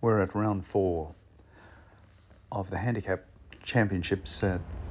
We're at round 4 of the Handicap Championships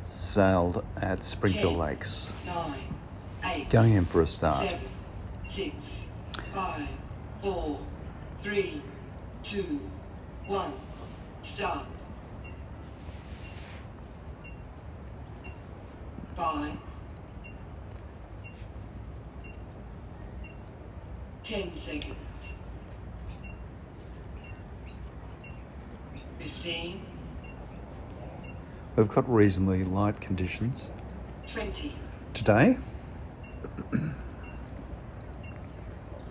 sailed at Springfield 10, Lakes. 9, 8, Going in for a start. 7, 6, 5, 4, 3, 2, 1, start. 5, 10 seconds. 15, We've got reasonably light conditions 20, today.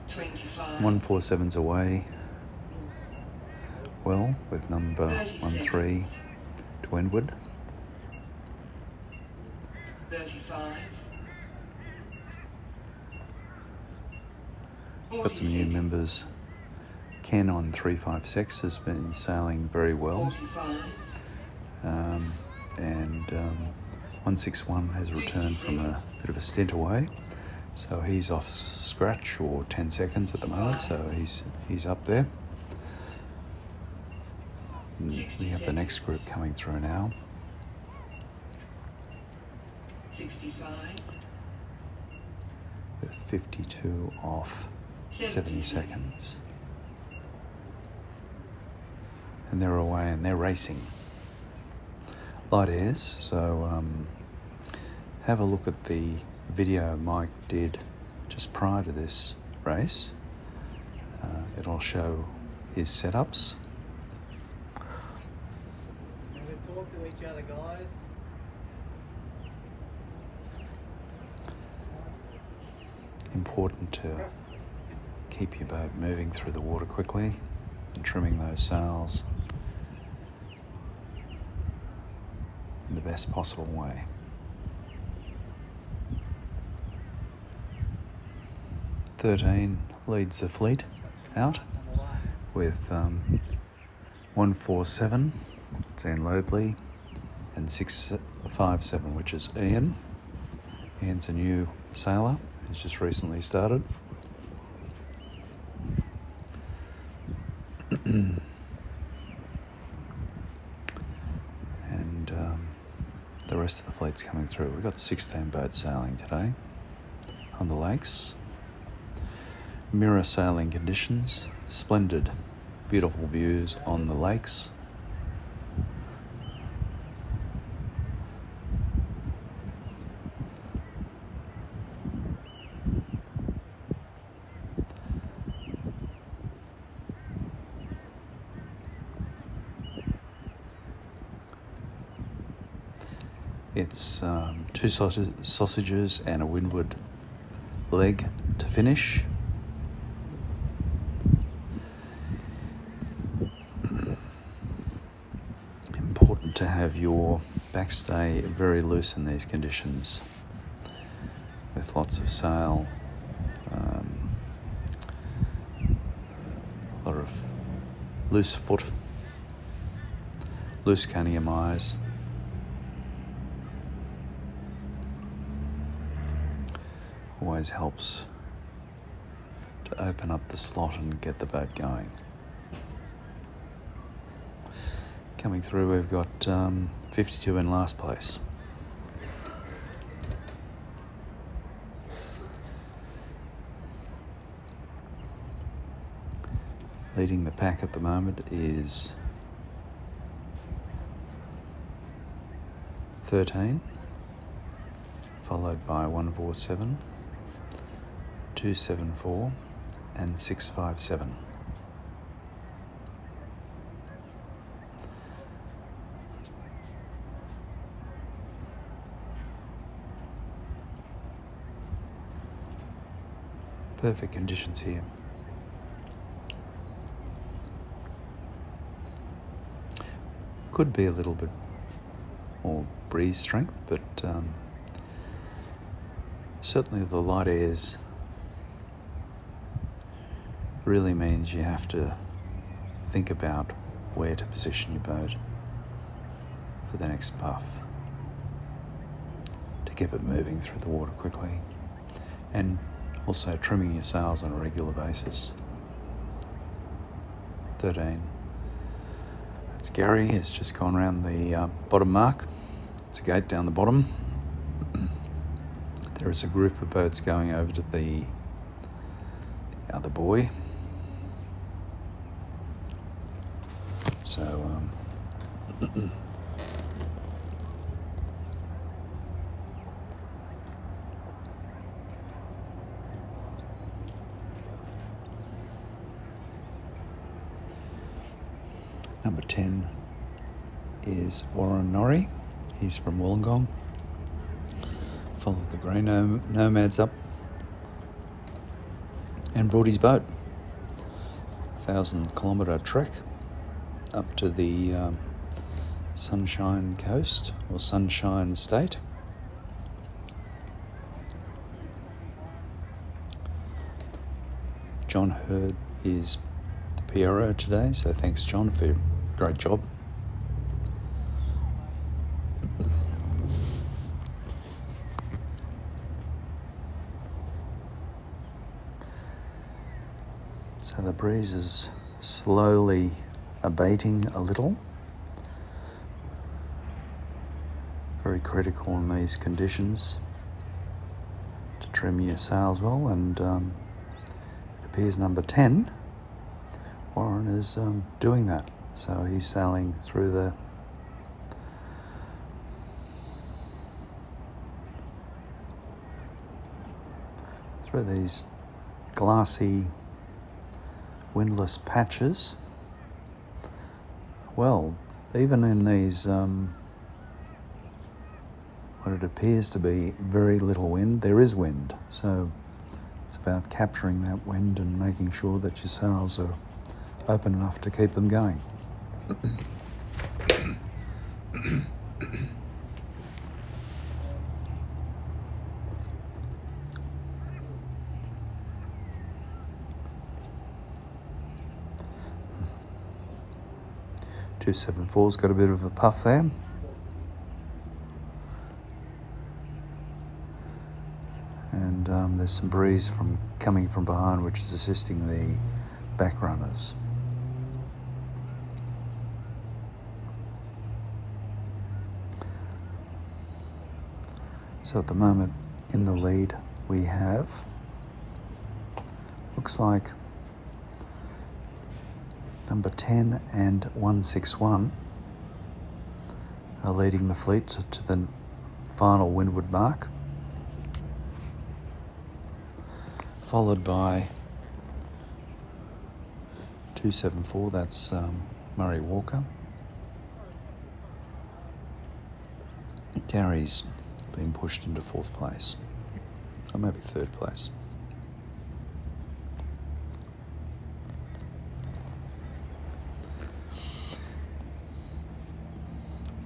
25, 147's away. Well, with number 30 13 seconds. to windward. 35, Got some new members. Ken on 356 has been sailing very well. 45, And 161 has returned from a bit of a stint away. So he's off scratch or 10 seconds at the moment, so he's up there. And we have the next group coming through now. 65, With 52 off 70 seconds. And they're away and they're racing. Light airs, so have a look at the video Mike did just prior to this race. It'll show his setups. And we talk to each other, guys. Important to keep your boat moving through the water quickly and trimming those sails in the best possible way. "13 leads the fleet out with 147, it's Ian Lobley, and 657, which is Ian. Ian's a new sailor, he's just recently started. And the rest of the fleet's coming through. We've got 16 boats sailing today on the lakes. Mirror sailing conditions, splendid, beautiful views on the lakes. It's 2 sausages and a windward leg to finish. Important to have your backstay very loose in these conditions, with lots of sail, a lot of loose foot, loose canium eyes. Always helps to open up the slot and get the boat going. Coming through, we've got 52 in last place. Leading the pack at the moment is 13, followed by 147, 274 and 657. Perfect conditions here. Could be a little bit more breeze strength, but certainly the light airs really means you have to think about where to position your boat for the next puff to keep it moving through the water quickly, and also trimming your sails on a regular basis. 13 That's Gary. He's just gone around the bottom mark. It's a gate down the bottom. There is a group of birds going over to the other buoy. So, number 10 is Warren Norrie. He's from Wollongong. Followed the grey nomads up and brought his boat. 1,000-kilometre trek up to the Sunshine Coast or Sunshine State. John Hurd is the PRO today, so thanks John for your great job. So the breeze is slowly abating a little. Very critical in these conditions to trim your sails well, and it appears number 10, Warren, is doing that. So he's sailing through these glassy windless patches. Well, even in these what it appears to be very little wind, there is wind. So it's about capturing that wind and making sure that your sails are open enough to keep them going. .274's got a bit of a puff there. And there's some breeze coming from behind, which is assisting the back runners. So at the moment in the lead we have, looks like number 10 and 161 are leading the fleet to the final windward mark, followed by 274, that's Murray Walker. Gary's being pushed into 4th place, or maybe 3rd place.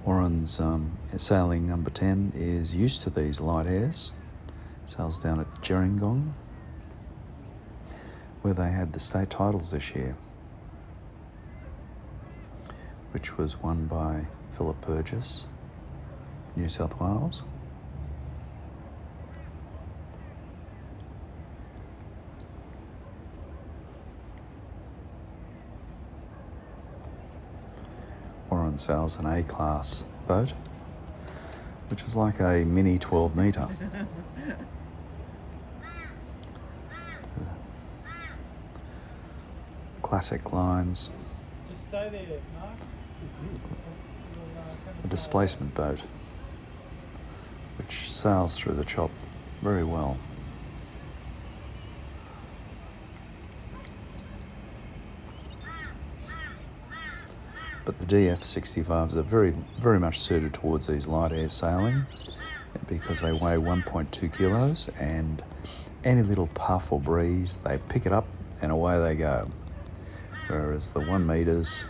Warren's sailing number 10 is used to these light airs. Sails down at Gerringong, where they had the state titles this year, which was won by Philip Burgess, New South Wales. Warren sails an A-class boat, which is like a mini 12-metre. Classic lines. Just stay there, Mark. A displacement boat, which sails through the chop very well. But the DF65s are very, very much suited towards these light air sailing because they weigh 1.2 kilos, and any little puff or breeze, they pick it up and away they go. Whereas the 1 meters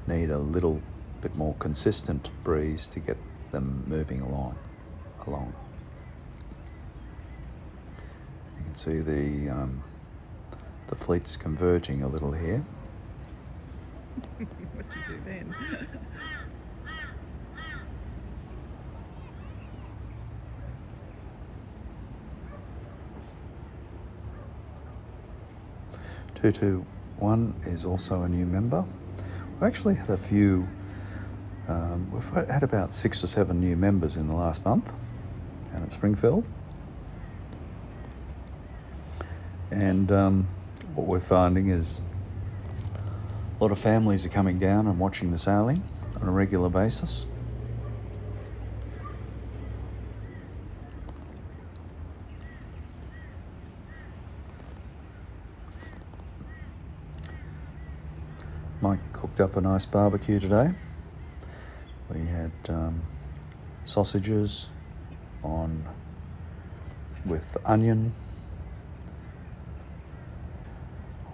need a little bit more consistent breeze to get them moving along. You can see the fleet's converging a little here. What'd you do then? Two 1 is also a new member. We've actually had a few, we've had about 6 or 7 new members in the last month down at Springfield. And what we're finding is a lot of families are coming down and watching the sailing on a regular basis. Mike cooked up a nice barbecue today. We had sausages with onion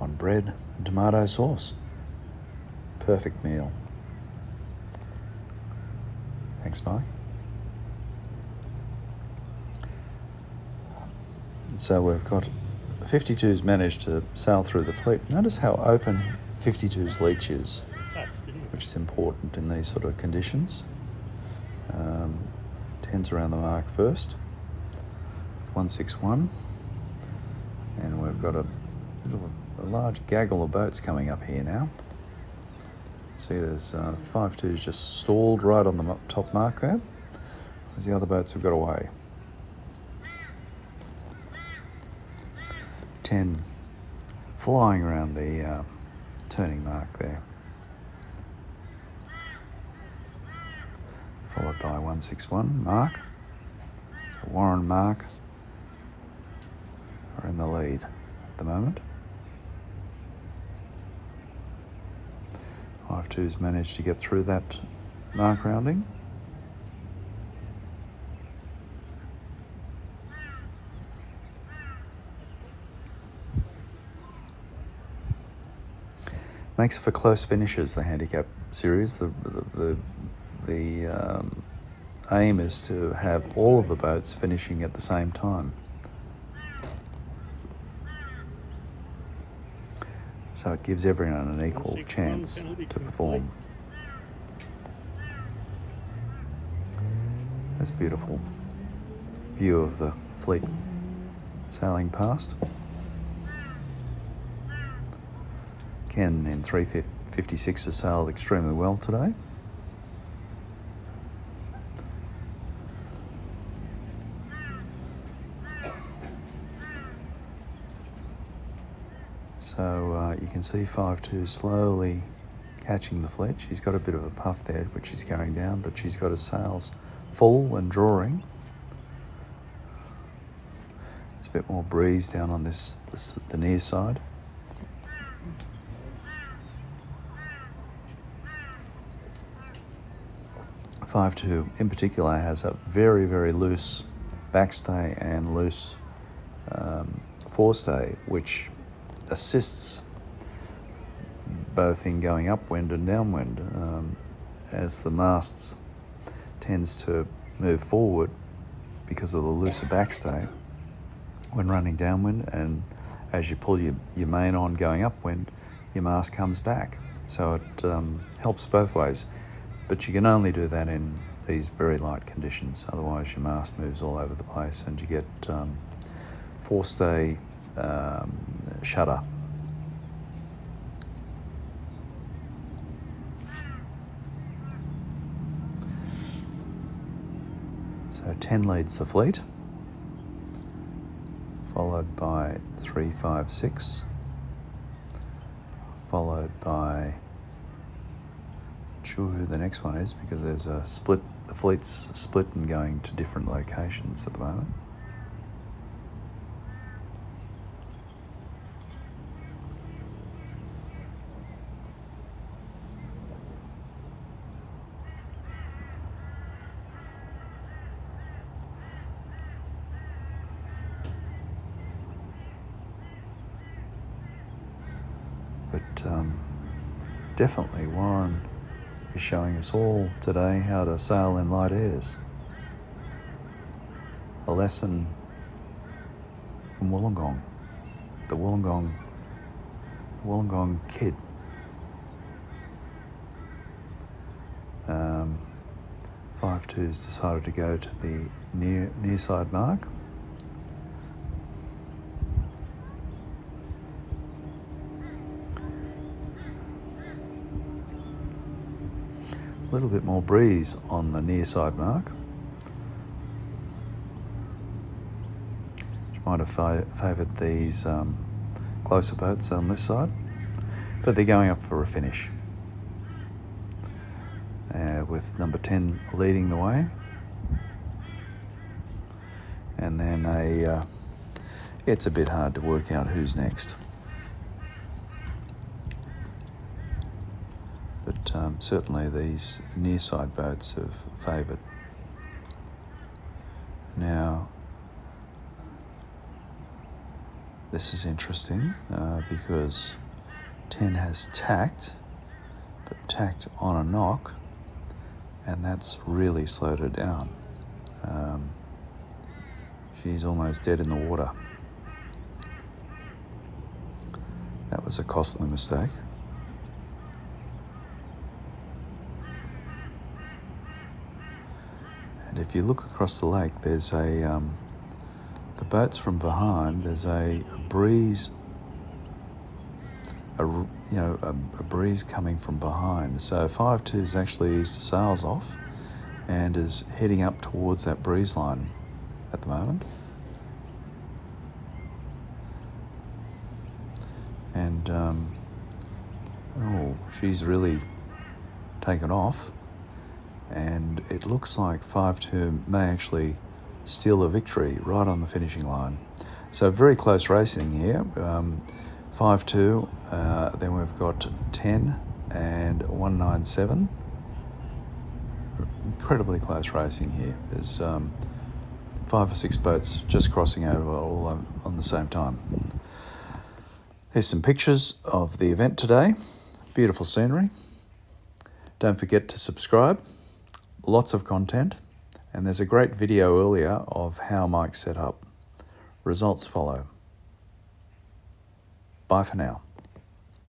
on bread and tomato sauce. Perfect meal. Thanks, Mike. So we've got 52's managed to sail through the fleet. Notice how open 52's leach is, which is important in these sort of conditions. 10's around the mark first, 161, and we've got a large gaggle of boats coming up here now. See, there's 52's just stalled right on the top mark there, whereas the other boats have got away. 10 flying around the turning mark there, followed by 161 Mark. So Warren, Mark are in the lead at the moment. 52's managed to get through that mark rounding. Makes for close finishes, the handicap series. The aim is to have all of the boats finishing at the same time. So it gives everyone an equal chance to perform. That's a beautiful view of the fleet sailing past. Ken in 356 has sailed extremely well today. So you can see 52 slowly catching the fleet. She's got a bit of a puff there, which she's carrying down, but she's got her sails full and drawing. There's a bit more breeze down on the near side. Five two in particular has a very, very loose backstay and loose forestay, which assists both in going upwind and downwind, as the masts tends to move forward because of the looser backstay when running downwind, and as you pull your main on going upwind, your mast comes back. So it helps both ways. But you can only do that in these very light conditions, otherwise your mast moves all over the place and you get forestay shudder. So 10 leads the fleet, followed by 356, followed by, not sure who the next one is because there's a split, the fleet's split and going to different locations at the moment. But definitely Warren is showing us all today how to sail in light airs. A lesson from Wollongong, the Wollongong kid. 52's decided to go to the near side mark. A little bit more breeze on the near side mark, which might have favoured these closer boats on this side, but they're going up for a finish, with number 10 leading the way, and then it's a bit hard to work out who's next. But certainly these near side boats have favoured. Now, this is interesting because 10 has tacked, but tacked on a knock, and that's really slowed her down. She's almost dead in the water. That was a costly mistake. And if you look across the lake, there's the boats from behind, there's a breeze, a breeze coming from behind. So 5-2 has actually eased the sails off and is heading up towards that breeze line at the moment. And she's really taken off. And it looks like 5-2 may actually steal a victory right on the finishing line. So very close racing here. 5-2, then we've got 10 and 197. Incredibly close racing here. There's 5 or 6 boats just crossing over all on the same time. Here's some pictures of the event today. Beautiful scenery. Don't forget to subscribe. Lots of content, and there's a great video earlier of how Mike's set up. Results follow. Bye for now.